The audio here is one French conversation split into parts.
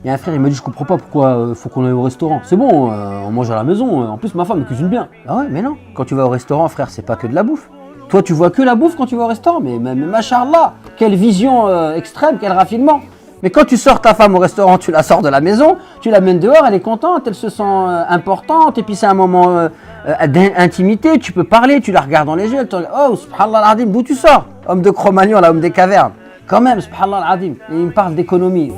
Il y a un frère, il m'a dit, je comprends pas pourquoi faut qu'on aille au restaurant. C'est bon, on mange à la maison. En plus, ma femme cuisine bien. Ah ouais, mais non. Quand tu vas au restaurant, frère, c'est pas que de la bouffe. Toi, tu vois que la bouffe quand tu vas au restaurant. Mais machallah, quelle vision extrême, quel raffinement. Mais quand tu sors ta femme au restaurant, tu la sors de la maison, tu l'amènes dehors, elle est contente, elle se sent importante. Et puis c'est un moment d'intimité, tu peux parler, tu la regardes dans les yeux, elle te regarde. Oh, subhanallah al-adim, d'où tu sors? Homme de Cro-Magnon, là, homme des cavernes. Quand même, subhanallah al-adim. Et il me parle d'économie.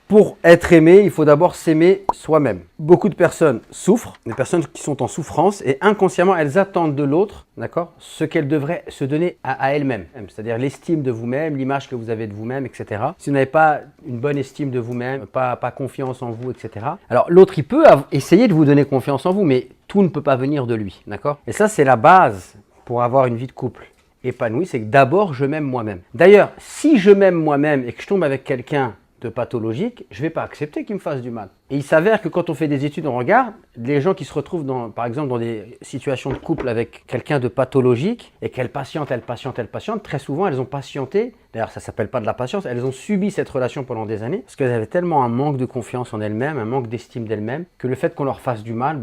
Pour être aimé, il faut d'abord s'aimer soi-même. Beaucoup de personnes souffrent, des personnes qui sont en souffrance et inconsciemment, elles attendent de l'autre, d'accord, ce qu'elles devraient se donner à elles-mêmes. C'est-à-dire l'estime de vous-même, l'image que vous avez de vous-même, etc. Si vous n'avez pas une bonne estime de vous-même, pas confiance en vous, etc. Alors l'autre, il peut essayer de vous donner confiance en vous, mais tout ne peut pas venir de lui, d'accord? Et ça, c'est la base pour avoir une vie de couple épanouie, c'est que d'abord, je m'aime moi-même. D'ailleurs, si je m'aime moi-même et que je tombe avec quelqu'un de pathologique, je ne vais pas accepter qu'il me fasse du mal. Et il s'avère que quand on fait des études, on regarde, les gens qui se retrouvent par exemple dans des situations de couple avec quelqu'un de pathologique et qu'elle patiente, très souvent elles ont patienté, d'ailleurs ça ne s'appelle pas de la patience, elles ont subi cette relation pendant des années parce qu'elles avaient tellement un manque de confiance en elles-mêmes, un manque d'estime d'elles-mêmes, que le fait qu'on leur fasse du mal,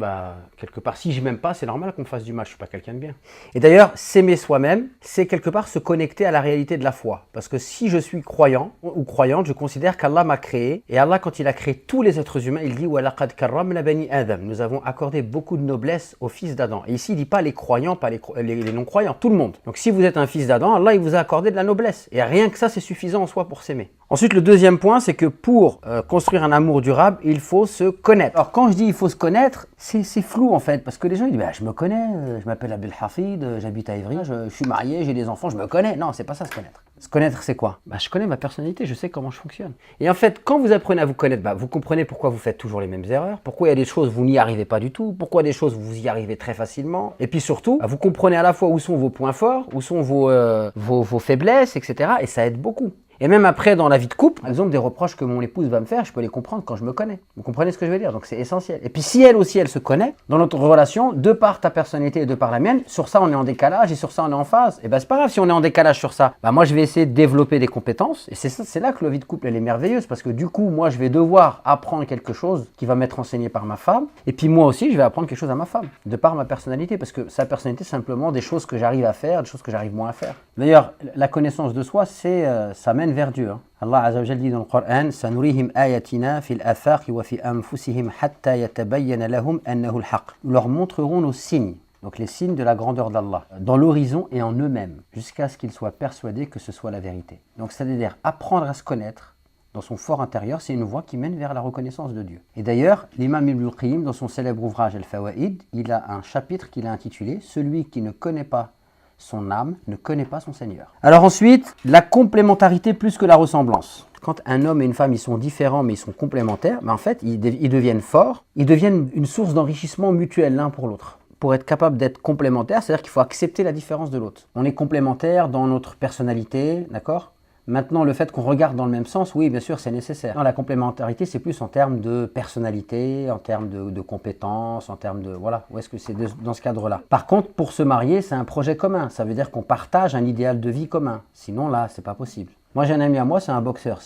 quelque part, si je ne m'aime pas, c'est normal qu'on me fasse du mal, je ne suis pas quelqu'un de bien. Et d'ailleurs, s'aimer soi-même, c'est quelque part se connecter à la réalité de la foi. Parce que si je suis croyant ou croyante, je considère qu'Allah m'a créé, et Allah, quand il a créé tous les êtres humains, il dit وَلَقَدْ كَرَّمْنَا بَنِي آدَمَ. Nous avons accordé beaucoup de noblesse aux fils d'Adam. Et ici, il ne dit pas les croyants, pas les non-croyants, tout le monde. Donc si vous êtes un fils d'Adam, Allah, il vous a accordé de la noblesse. Et rien que ça, c'est suffisant en soi pour s'aimer. Ensuite, le deuxième point, c'est que pour construire un amour durable, il faut se connaître. Alors quand je dis il faut se connaître, c'est flou en fait, parce que les gens ils disent je me connais, je m'appelle Abdel Hafid, j'habite à Ivry, je suis marié, j'ai des enfants, je me connais. Non, c'est pas ça se connaître. Se connaître, c'est quoi? Je connais ma personnalité, je sais comment je fonctionne. Et en fait, quand vous apprenez à vous connaître, vous comprenez pourquoi vous faites toujours les mêmes erreurs, pourquoi il y a des choses vous n'y arrivez pas du tout, pourquoi des choses vous y arrivez très facilement. Et puis surtout, vous comprenez à la fois où sont vos points forts, où sont vos faiblesses, etc. Et ça aide beaucoup. Et même après, dans la vie de couple, par exemple, des reproches que mon épouse va me faire, je peux les comprendre quand je me connais. Vous comprenez ce que je veux dire? Donc c'est essentiel. Et puis si elle aussi, elle se connaît, dans notre relation, de par ta personnalité et de par la mienne, sur ça on est en décalage et sur ça on est en phase. Et c'est pas grave si on est en décalage sur ça. Moi je vais essayer de développer des compétences. Et c'est là que la vie de couple, elle est merveilleuse. Parce que du coup, moi je vais devoir apprendre quelque chose qui va m'être enseigné par ma femme. Et puis moi aussi, je vais apprendre quelque chose à ma femme. De par ma personnalité. Parce que sa personnalité, c'est simplement des choses que j'arrive à faire, des choses que j'arrive moins à faire. D'ailleurs, la connaissance de soi, ça mène vers Dieu. Allah Azza wa Jalla dit dans le Coran Sanurihim ayatina fil afaq wa fi anfusihim hatta yatabayyana lahum annahu al-haq. Nous leur montrerons nos signes, donc les signes de la grandeur d'Allah, dans l'horizon et en eux-mêmes, jusqu'à ce qu'ils soient persuadés que ce soit la vérité. Donc c'est-à-dire apprendre à se connaître dans son fort intérieur, c'est une voie qui mène vers la reconnaissance de Dieu. Et d'ailleurs, l'imam Ibn al-Qayyim, dans son célèbre ouvrage Al-Fawaid, il a un chapitre qu'il a intitulé « Celui qui ne connaît pas son âme ne connaît pas son Seigneur ». Alors ensuite, la complémentarité plus que la ressemblance. Quand un homme et une femme, ils sont différents mais ils sont complémentaires, en fait, ils deviennent forts, ils deviennent une source d'enrichissement mutuel l'un pour l'autre. Pour être capable d'être complémentaire, c'est-à-dire qu'il faut accepter la différence de l'autre. On est complémentaire dans notre personnalité, d'accord ? Maintenant, le fait qu'on regarde dans le même sens, oui, bien sûr, c'est nécessaire. Non, la complémentarité, c'est plus en termes de personnalité, en termes de compétences, en termes de... Voilà, où est-ce que c'est dans ce cadre-là. Par contre, pour se marier, c'est un projet commun. Ça veut dire qu'on partage un idéal de vie commun. Sinon, là, c'est pas possible. Moi, j'ai un ami à moi, c'est un boxeur.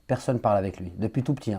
Personne parle avec lui. Depuis tout petit,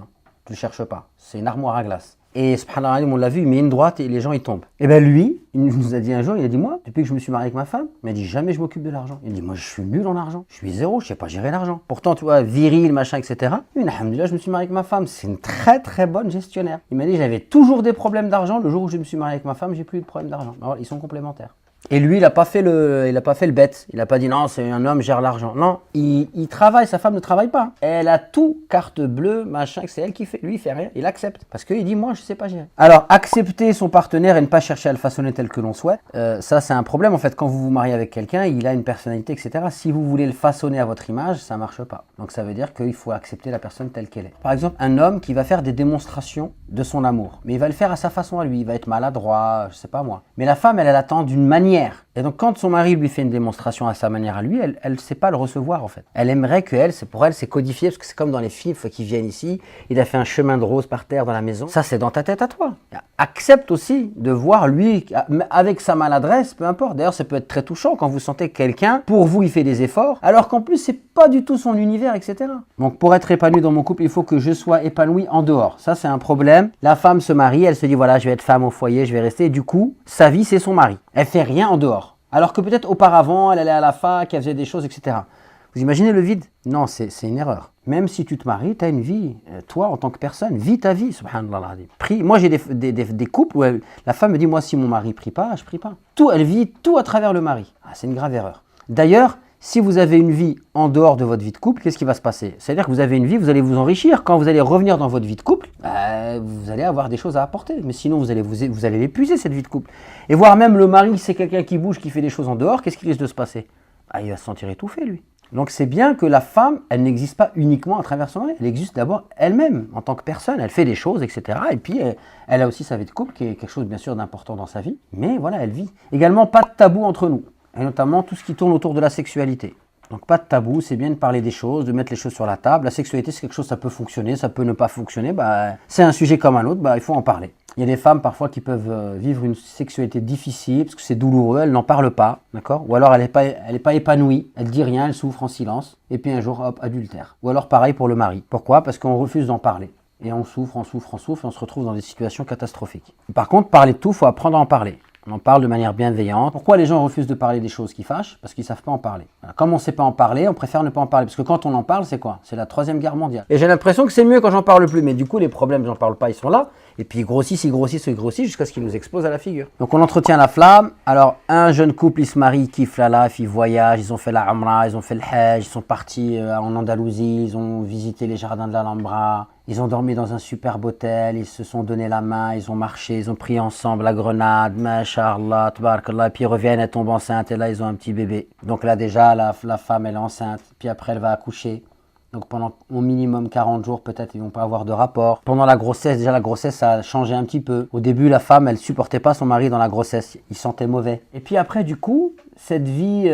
tu le cherches pas. C'est une armoire à glace. Et subhanallah, on l'a vu, il met une droite et les gens ils tombent. Et lui, il nous a dit un jour, il a dit moi, depuis que je me suis marié avec ma femme, il m'a dit jamais je m'occupe de l'argent. Il dit moi je suis nul en argent, je suis zéro, je sais pas gérer l'argent. Pourtant tu vois, viril, machin, etc. Mais alhamdoulilah, je me suis marié avec ma femme, c'est une très très bonne gestionnaire. Il m'a dit j'avais toujours des problèmes d'argent, le jour où je me suis marié avec ma femme, j'ai plus eu de problème d'argent. Alors, ils sont complémentaires. Et lui, il n'a pas fait le bête. Il n'a pas dit non, c'est un homme, gère l'argent. Non, il travaille, sa femme ne travaille pas. Elle a tout, carte bleue, machin, c'est elle qui fait. Lui, il fait rien, il accepte. Parce qu'il dit moi, je sais pas gérer. Alors, accepter son partenaire et ne pas chercher à le façonner tel que l'on souhaite, ça c'est un problème. En fait, quand vous vous mariez avec quelqu'un, il a une personnalité, etc. Si vous voulez le façonner à votre image, ça marche pas. Donc ça veut dire qu'il faut accepter la personne telle qu'elle est. Par exemple, un homme qui va faire des démonstrations de son amour. Mais il va le faire à sa façon à lui. Il va être maladroit, je sais pas moi. Mais la femme, elle attend d'une manière. Et donc quand son mari lui fait une démonstration à sa manière à lui, elle ne sait pas le recevoir en fait. Elle aimerait pour elle, c'est codifié, parce que c'est comme dans les films, il faut qu'ils viennent ici, il a fait un chemin de rose par terre dans la maison. Ça, c'est dans ta tête à toi. Accepte aussi de voir lui, avec sa maladresse, peu importe. D'ailleurs, ça peut être très touchant quand vous sentez que quelqu'un, pour vous, il fait des efforts, alors qu'en plus, c'est pas du tout son univers, etc. Donc pour être épanoui dans mon couple, il faut que je sois épanoui en dehors. Ça, c'est un problème. La femme se marie, elle se dit, voilà, je vais être femme au foyer, je vais rester. Et du coup, sa vie, c'est son mari. Elle fait rien en dehors. Alors que peut-être auparavant, elle allait à la fac, elle faisait des choses, etc. Vous imaginez le vide? Non, c'est une erreur. Même si tu te maries, tu as une vie. Toi, en tant que personne, vis ta vie, subhanallah. Moi, j'ai des couples où la femme me dit, moi, si mon mari prie pas, je prie pas. Tout, elle vit tout à travers le mari. Ah, c'est une grave erreur. D'ailleurs, si vous avez une vie en dehors de votre vie de couple, qu'est-ce qui va se passer? C'est-à-dire que vous avez une vie, vous allez vous enrichir. Quand vous allez revenir dans votre vie de couple, vous allez avoir des choses à apporter. Mais sinon, vous allez l'épuiser, cette vie de couple. Et voire même le mari, c'est quelqu'un qui bouge, qui fait des choses en dehors, qu'est-ce qui risque de se passer? Il va se sentir étouffé, lui. Donc c'est bien que la femme, elle n'existe pas uniquement à travers son mari, elle existe d'abord elle-même, en tant que personne, elle fait des choses, etc. Et puis elle a aussi sa vie de couple, qui est quelque chose bien sûr d'important dans sa vie, mais voilà, elle vit. Également, pas de tabou entre nous, et notamment tout ce qui tourne autour de la sexualité. Donc pas de tabou, c'est bien de parler des choses, de mettre les choses sur la table. La sexualité, c'est quelque chose, ça peut fonctionner, ça peut ne pas fonctionner, c'est un sujet comme un autre, il faut en parler. Il y a des femmes parfois qui peuvent vivre une sexualité difficile parce que c'est douloureux, elles n'en parlent pas, d'accord? Ou alors elle n'est pas épanouie, elle dit rien, elle souffre en silence, et puis un jour, hop, adultère. Ou alors pareil pour le mari. Pourquoi? Parce qu'on refuse d'en parler. Et on souffre, et on se retrouve dans des situations catastrophiques. Par contre, parler de tout, il faut apprendre à en parler. On en parle de manière bienveillante. Pourquoi les gens refusent de parler des choses qui fâchent? Parce qu'ils ne savent pas en parler. Voilà. Comme on ne sait pas en parler, on préfère ne pas en parler. Parce que quand on en parle, c'est quoi? C'est la 3e guerre mondiale. Et j'ai l'impression que c'est mieux quand j'en parle plus. Mais du coup, les problèmes, j'en parle pas, ils sont là. Et puis ils grossissent jusqu'à ce qu'ils nous explosent à la figure. Donc on entretient la flamme. Alors un jeune couple, il se marie, il kiffe la life, ils voyagent, ils ont fait la Umrah, ils ont fait le Hajj, ils sont partis en Andalousie, ils ont visité les jardins de l'Alhambra. Ils ont dormi dans un superbe hôtel, ils se sont donné la main, ils ont marché, ils ont pris ensemble la grenade, masha'Allah, tabarakallah, puis ils reviennent, elle tombe enceinte et là ils ont un petit bébé. Donc là déjà la femme elle est enceinte, puis après elle va accoucher. Donc pendant au minimum 40 jours, peut-être ils vont pas avoir de rapport. Pendant la grossesse, déjà la grossesse ça a changé un petit peu. Au début la femme elle supportait pas son mari dans la grossesse, il sentait mauvais. Et puis après du coup, cette vie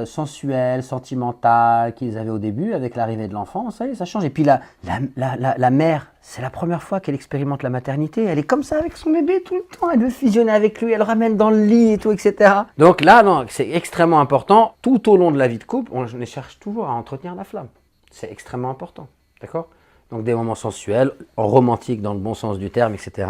sensuelle, sentimentale qu'ils avaient au début avec l'arrivée de l'enfant, ça y est, ça change. Et puis la mère, c'est la première fois qu'elle expérimente la maternité. Elle est comme ça avec son bébé tout le temps. Elle veut fusionner avec lui, elle le ramène dans le lit et tout, etc. Donc là, non, c'est extrêmement important. Tout au long de la vie de couple, on cherche toujours à entretenir la flamme. C'est extrêmement important, d'accord? Donc des moments sensuels, romantiques dans le bon sens du terme, etc.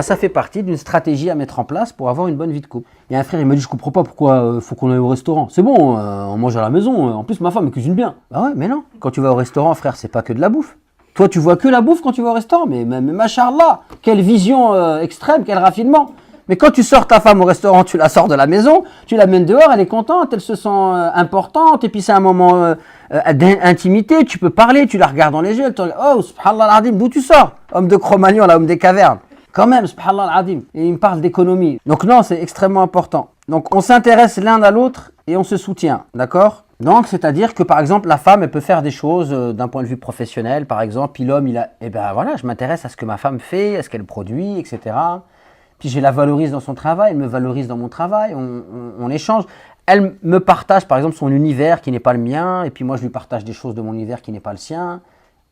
Ça fait partie d'une stratégie à mettre en place pour avoir une bonne vie de couple. Il y a un frère, il m'a dit, je comprends pas pourquoi faut qu'on aille au restaurant. C'est bon, on mange à la maison. En plus, ma femme elle cuisine bien. Bah ouais, mais non. Quand tu vas au restaurant, frère, c'est pas que de la bouffe. Toi, tu vois que la bouffe quand tu vas au restaurant. Mais machallah, quelle vision extrême, quel raffinement. Mais quand tu sors ta femme au restaurant, tu la sors de la maison, tu l'amènes dehors, elle est contente, elle se sent importante, et puis c'est un moment d'intimité, tu peux parler, tu la regardes dans les yeux, elle te regarde, oh, subhanallah al-adim, d'où tu sors? Homme de Cro-Magnon, là, homme des cavernes. Quand même, subhanallah al-adim. Et il me parle d'économie. Donc non, c'est extrêmement important. Donc on s'intéresse l'un à l'autre et on se soutient, d'accord? Donc c'est-à-dire que par exemple, la femme, elle peut faire des choses d'un point de vue professionnel, par exemple, puis l'homme, eh ben voilà, je m'intéresse à ce que ma femme fait, à ce qu'elle produit, etc. Puis je la valorise dans son travail, elle me valorise dans mon travail, on échange. Elle me partage par exemple son univers qui n'est pas le mien, et puis moi je lui partage des choses de mon univers qui n'est pas le sien.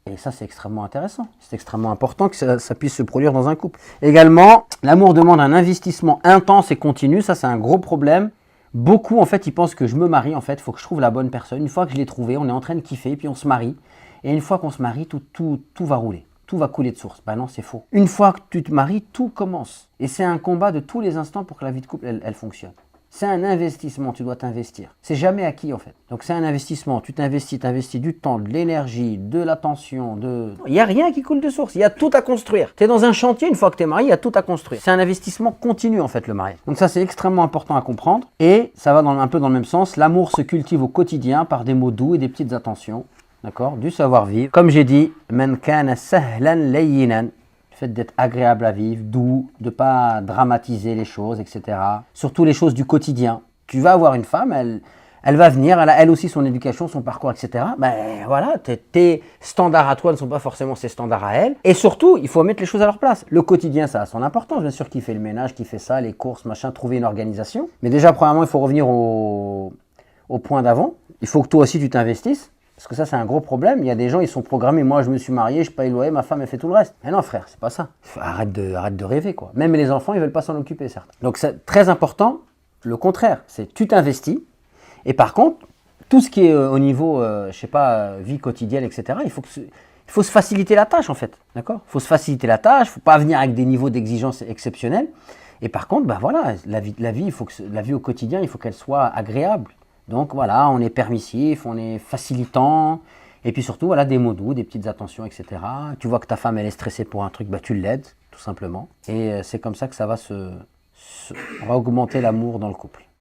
Et ça c'est extrêmement intéressant, c'est extrêmement important que ça puisse se produire dans un couple. Également, l'amour demande un investissement intense et continu, ça c'est un gros problème. Beaucoup en fait ils pensent que je me marie, en fait il faut que je trouve la bonne personne. Une fois que je l'ai trouvée, on est en train de kiffer, puis on se marie. Et une fois qu'on se marie, tout va rouler. Tout va couler de source. Ben non, c'est faux. Une fois que tu te maries, tout commence. Et c'est un combat de tous les instants pour que la vie de couple, elle fonctionne. C'est un investissement, tu dois t'investir. C'est jamais acquis en fait. Donc c'est un investissement, tu t'investis du temps, de l'énergie, de l'attention, Il n'y a rien qui coule de source, il y a tout à construire. Tu es dans un chantier, une fois que tu es marié, il y a tout à construire. C'est un investissement continu en fait le mariage. Donc ça c'est extrêmement important à comprendre. Et ça va un peu dans le même sens, l'amour se cultive au quotidien par des mots doux et des petites attentions. D'accord, du savoir-vivre. Comme j'ai dit, man kana sahlan layyinan, le fait d'être agréable à vivre, doux, de ne pas dramatiser les choses, etc. Surtout les choses du quotidien. Tu vas avoir une femme, Elle va venir, elle a elle aussi son éducation, son parcours, etc. Ben voilà, tes standards à toi ne sont pas forcément ses standards à elle. Et surtout, il faut mettre les choses à leur place. Le quotidien, ça a son importance. Bien sûr, qui fait le ménage, qui fait ça, les courses, machin, trouver une organisation. Mais déjà, premièrement, il faut revenir au point d'avant. Il faut que toi aussi, tu t'investisses. Parce que ça, c'est un gros problème. Il y a des gens, ils sont programmés. Moi, je me suis marié, je paye le loyer, ma femme, elle fait tout le reste. Mais non, frère, c'est pas ça. Arrête de rêver, quoi. Même les enfants, ils veulent pas s'en occuper, certes. Donc, c'est très important. Le contraire, c'est tu t'investis. Et par contre, tout ce qui est au niveau, je sais pas, vie quotidienne, etc., il faut se faciliter la tâche, en fait. D'accord ? Il faut se faciliter la tâche. Il ne faut pas venir avec des niveaux d'exigence exceptionnels. Et par contre, ben voilà, la vie au quotidien, il faut qu'elle soit agréable. Donc voilà, on est permissif, on est facilitant, et puis surtout, voilà, des mots doux, des petites attentions, etc. Tu vois que ta femme, elle est stressée pour un truc, bah, tu l'aides, tout simplement. Et c'est comme ça que ça va on va augmenter l'amour dans le couple.